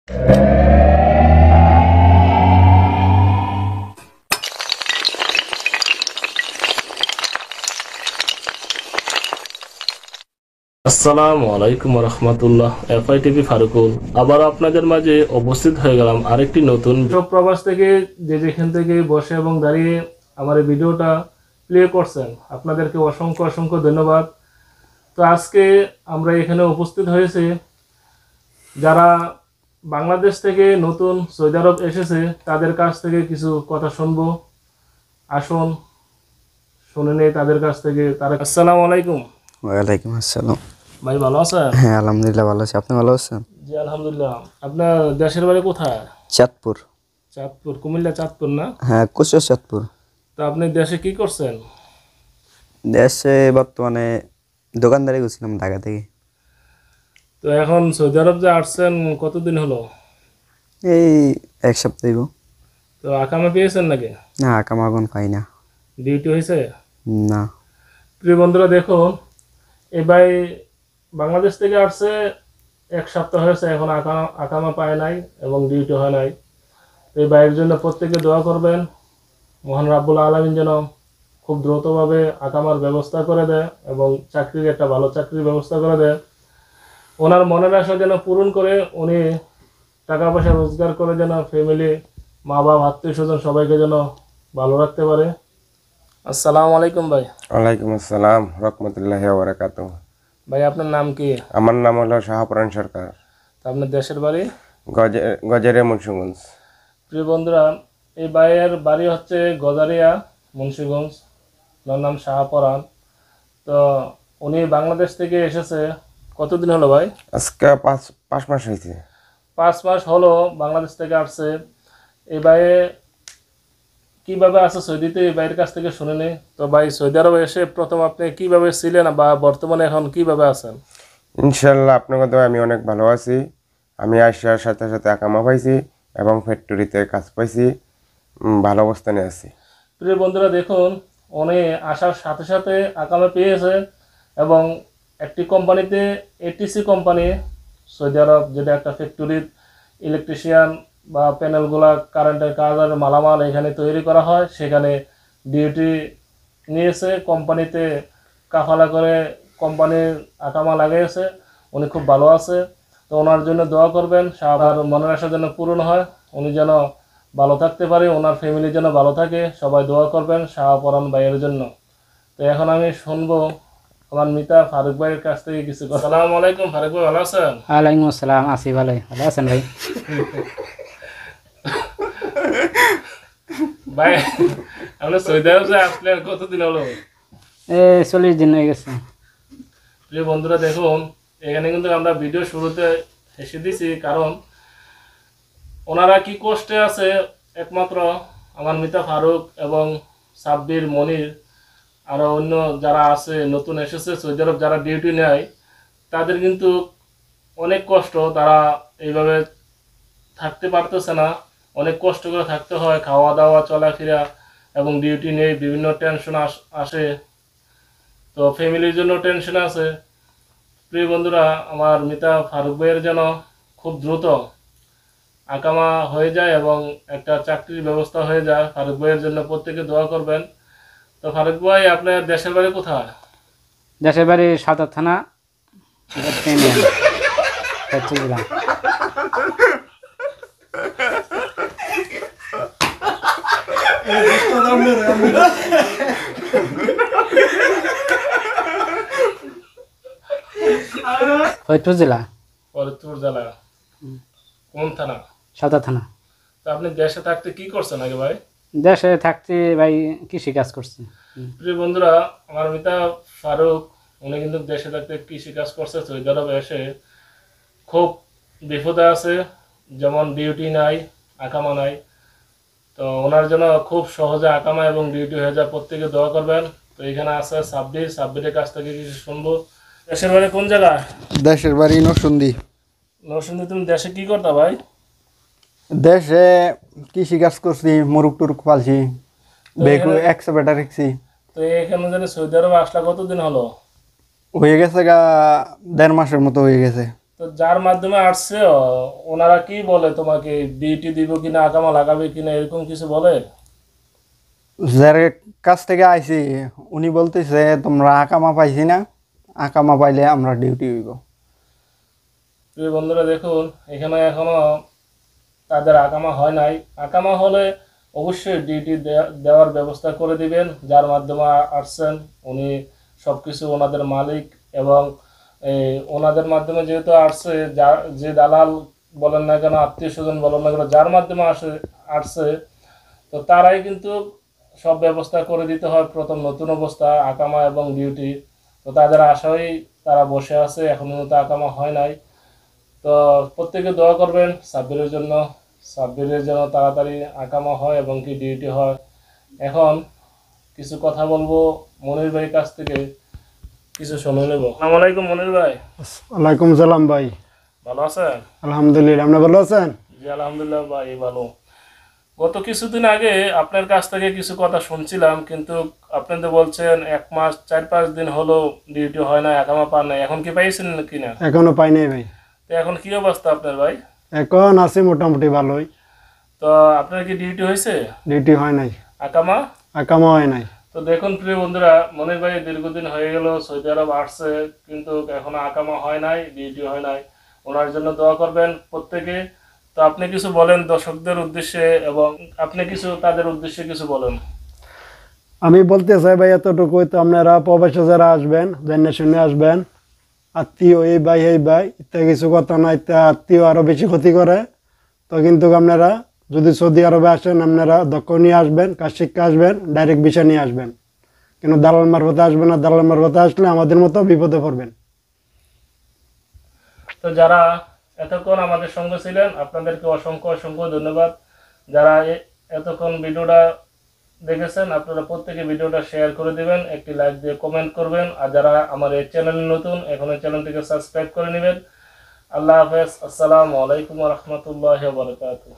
আসসালামু আলাইকুম রহমতুল্লাহ। এফআইটিভি ফারুকুল আবার আপনাদের মাঝে উপস্থিত হয়ে গেলাম আরেকটি নতুন প্রবাস থেকে যে যেখান থেকে বসে এবং দাঁড়িয়ে আমার এই ভিডিওটা প্লে করছেন আপনাদেরকে অসংখ্য অসংখ্য ধন্যবাদ। তো আজকে আমরা এখানে উপস্থিত হয়েছি যারা বাংলাদেশ থেকে নতুন সৌদি আরব এসেছে তাদের কাছ থেকে কিছু কথা শুনবো। আসুন শুনে নেই তাদের কাছ থেকে। তারা আসসালামু আলাইকুম। ওয়ালাইকুম আসসালাম। ভাই ভালো আছেন? হ্যাঁ আলহামদুলিল্লাহ ভালো আছি, আপনি ভালো আছেন? জি আলহামদুলিল্লাহ। আপনার দেশের বাড়ি কোথায়? চাঁদপুর। চাঁদপুর, কুমিল্লা চাঁদপুর না? হ্যাঁ কুচো চাঁদপুর। তো আপনি দেশে কি করছেন? দেশে বর্তমানে দোকানদারি করছিলাম ঢাকা থেকে। তো এখন সৌদি আরব যে আসছেন কতদিন হলো? এই এক সপ্তাহ গো। তো আকামা পেয়েছেন নাকি? না আকাম এখন পাই না। ডিউটি হয়েছে? না। প্রিয় বন্ধুরা দেখুন, এই ভাই বাংলাদেশ থেকে আসছে এক সপ্তাহ হয়েছে, এখন আকামা পায় নাই এবং ডিউটি হয় নাই। তো এই ভাইয়ের জন্য প্রত্যেকে দোয়া করবেন, মহান রাব্বুল আলামিন যেন খুব দ্রুতভাবে আকামার ব্যবস্থা করে দেয় এবং চাকরির একটা ভালো চাকরির ব্যবস্থা করে দেয়। ওনার মনের আশা যেন পূরণ করে, উনি টাকা পয়সা রোজগার করে যেন ফ্যামিলি, মা বাবা, আত্মীয় স্বজন সবাইকে যেন ভালো রাখতে পারে। আসসালামু আলাইকুম ভাই। ওয়ালাইকুম আসসালাম রহমতুল্লাহি ওয়া বারাকাতুহু। ভাই আপনার নাম কি? আমার নাম হলো শাহপুরান সরকার। তো আপনার দেশের বাড়ি? গজেরে মুন্সিগঞ্জ। প্রিয় বন্ধুরা, এই ভাইয়ের বাড়ি হচ্ছে গজারিয়া, মুন্সিগঞ্জ। ওনার নাম শাহপরান। তো উনি বাংলাদেশ থেকে এসেছে কতদিন হলো ভাই? আজকে পাঁচ মাস হয়েছে। 5 মাস হলো বাংলাদেশ থেকে আসছে। এই ভাইয়ে কিভাবে আছে সৌদিতে, এই ভাইয়ের কাছ থেকে শুনে নেই। তো ভাই সৌদি আরবে এসে প্রথম আপনি কিভাবে ছিলেন বা বর্তমানে এখন কিভাবে আছেন? ইনশাল্লাহ আপনার কথা আমি অনেক ভালো আছি। আমি আসার সাথে সাথে আকামা পাইছি এবং ফ্যাক্টরিতে কাজ পাইছি, ভালো অবস্থানে আছি। প্রিয় বন্ধুরা দেখুন, উনি আসার সাথে সাথে আকামা পেয়েছে এবং একটি কোম্পানিতে, এটিসি কোম্পানি সৌদি আরব, যেটা একটা ফ্যাক্টরির ইলেকট্রিশিয়ান বা প্যানেলগুলা কারেন্টের কাজের মালামাল এখানে তৈরি করা হয়, সেখানে ডিউটি নিয়েছে। কোম্পানিতে কাফালা করে কোম্পানির আকামা লাগিয়েছে। উনি খুব ভালো আছে। তো ওনার জন্য দোয়া করবেন, সবার মনের আশা যেন পূরণ হয়, উনি যেন ভালো থাকতে পারে, ওনার ফ্যামিলি যেন ভালো থাকে, সবাই দোয়া করবেন শাহপরান ভাইয়ের জন্য। তো এখন আমি শুনবো আমার মিতা ফারুক ভাইয়ের কাছ থেকে কিছু কথা। আসসালামু আলাইকুম ফারুক ভাই, ভালো আছেন? ওয়ালাইকুম আসসালাম, আছি ভালো। ভালো আছেন ভাই? ভাই আপনি সৌদি আরব আসলেন কতদিন হলো? 40 দিন হয়ে গেছে। প্রিয় বন্ধুরা দেখুন, এখানে কিন্তু আমরা ভিডিও শুরুতে হেসে দিছি, কারণ ওনারা কি কষ্টে আছে একমাত্র আমার মিতা ফারুক এবং সাব্বির, মনির, আরও অন্য যারা আছে নতুন এসেছে সৌদি আরব, যারা ডিউটি নেয়, তাদের কিন্তু অনেক কষ্ট। তারা এইভাবে থাকতে পারতেছে না, অনেক কষ্ট করে থাকতে হয়, খাওয়া দাওয়া, চলাফেরা এবং ডিউটি নেই, বিভিন্ন টেনশন আসে। তো ফ্যামিলির জন্য টেনশন আছে। প্রিয় বন্ধুরা, আমার মিতা ফারুক ভাইয়ের যেন খুব দ্রুত আকামা হয়ে যায় এবং একটা চাকরির ব্যবস্থা হয়ে যায়। ফারুক ভাইয়ের জন্য প্রত্যেকে দোয়া করবেন। তো ফারুক ভাই, আপনার দেশের বাড়ি কোথায়? দেশের বাড়ি সাতার থানা, জেলা। ফরিদপুর জেলা। ফরিদপুর জেলা কোন থানা? সাতার থানা। তো আপনি দেশে থাকতে কি করছেন আগে ভাই? দেশে থাকতে ভাই কৃষি কাজ করছি। প্রিয় বন্ধুরা, আমার মিতা ফারুক উনি কিন্তু দেশে থাকতে কৃষি কাজ করছে। সৌদি আরবে এসে খুব বিপদে আছে, যেমন ডিউটি নাই, আকামা নাই। তো ওনার জন্য খুব সহজে আকামা এবং ডিউটি হয়ে যায়, প্রত্যেকে দোয়া করবেন। তো এখানে আছে সাব্বিরের কাছ থেকে কিছু শুনবো। দেশের বাড়ি কোন জায়গায়? দেশের বাড়ি নরসিংদী। নরসিংদী। তুমি দেশে কি করতা ভাই? দেশে কৃষি কাজ করছি, মুরুগ টুরুক পালছি, বেগু একশো বেটা রেখছি। তো এখানে জানি সৌদি আরবে আসলা কতদিন হলো? হয়ে গেছে গা 1.5 মাসের মতো হয়ে গেছে। তো যার মাধ্যমে আসছে ওনারা কি বলে তোমাকে, ডিউটি দিব কিনা, আকামা লাগাবে কিনা, এরকম কিছু বলে? যার কাছ থেকে আইছি উনি বলতেছে তোমরা আকামা পাইছি না, আকামা পাইলে আমরা ডিউটি হইব। প্রিয় বন্ধুরা দেখুন, এখানে এখনো তাদের আকামা হয় নাই। আকামা হলে অবশ্যই ডিউটি দেওয়ার ব্যবস্থা করে দিবেন। যার মাধ্যমে আসছেন উনি সবকিছু ওনাদের মালিক, এবং ওনাদের মাধ্যমে যেহেতু আসছে, যে দালাল বলেন না কেন, আত্মীয় স্বজন বলেন না কেন, যার মাধ্যমে আসছে, তো তারাই কিন্তু সব ব্যবস্থা করে দিতে হয়। প্রথম নতুন অবস্থা আকামা এবং ডিউটি, তো তাদের আশায় তারা বসে আছে, এখনো তো আকামা হয় নাই। তো প্রত্যেকে দোয়া করবেন সাব্বিরের জন্য, সাব্বিরের যেন তাড়াতাড়ি আকামা হয় এবং কি ডিউটি হয়। এখন কিছু কথা বলবো মনির ভাইয়ের কাছ থেকে, কিছু শুনে নেব। আসসালামু আলাইকুম মনির ভাই। ওয়ালাইকুম সালাম ভাই। ভালো আছেন? আলহামদুলিল্লাহ, আপনি ভালো আছেন? জি আলহামদুলিল্লাহ ভাই ভালো। গত কিছুদিন আগে আপনার কাছ থেকে কিছু কথা শুনছিলাম, কিন্তু আপনি তো বলছেন 1 মাস 4-5 দিন হলো ডিউটি হয় না, একামা পান নাই। এখন কি পাইছেন কিনা? এখনো পাই নাই ভাই। তো এখন কি অবস্থা আপনার ভাই? এখন আছি মোটামুটি ভালোই। তো আপনার কি ডিউটি হয়েছে? ডিউটি হয় নাই, আকামা? আকামা হয় নাই। তো দেখুন প্রিয় বন্ধুরা, মনির ভাই দীর্ঘদিন হয়ে গেল সৌদি আরব আসছে, কিন্তু এখনো আকামা হয় নাই, ডিউটি হয় নাই। ওনার জন্য দোয়া করবেন প্রত্যেকে। তো আপনি কিছু বলেন দর্শকদের উদ্দেশ্যে, এবং আপনি কিছু তাদের উদ্দেশ্যে কিছু বলেন। আমি বলতে চাই ভাই এতটুকুই, তো আপনারা প্রবাসী যারা আসবেন জেনে শুনে আসবেন। আত্মীয় এই ভাই ইত্যাদি কিছু কথা না, ইত্যাদি আত্মীয় আরও বেশি ক্ষতি করে। তো কিন্তু আপনারা যদি সৌদি আরবে আসেন, আপনারা দক্ষ নিয়ে আসবেন, কাজ শিক্ষা আসবেন, ডাইরেক্ট ভিসা নিয়ে আসবেন। কিন্তু দালাল মারফতে আসবেন না, দালাল মারফতে আসলে আমাদের মতো বিপদে পড়বেন। তো যারা এতক্ষণ আমাদের সঙ্গে ছিলেন, আপনাদেরকে অসংখ্য অসংখ্য ধন্যবাদ। যারা এতক্ষণ ভিডিওটা দেখেছেন, আপনারা প্রত্যেকে ভিডিওটা শেয়ার করে দিবেন, একটি লাইক দিয়ে কমেন্ট করবেন। আর যারা আমার এই চ্যানেলে নতুন, এখন এই চ্যানেলটিকে সাবস্ক্রাইব করে নেবেন। আল্লাহ হাফেজ। আসসালামু আলাইকুম ওয়া রাহমাতুল্লাহি ওয়া বারাকাতুহু।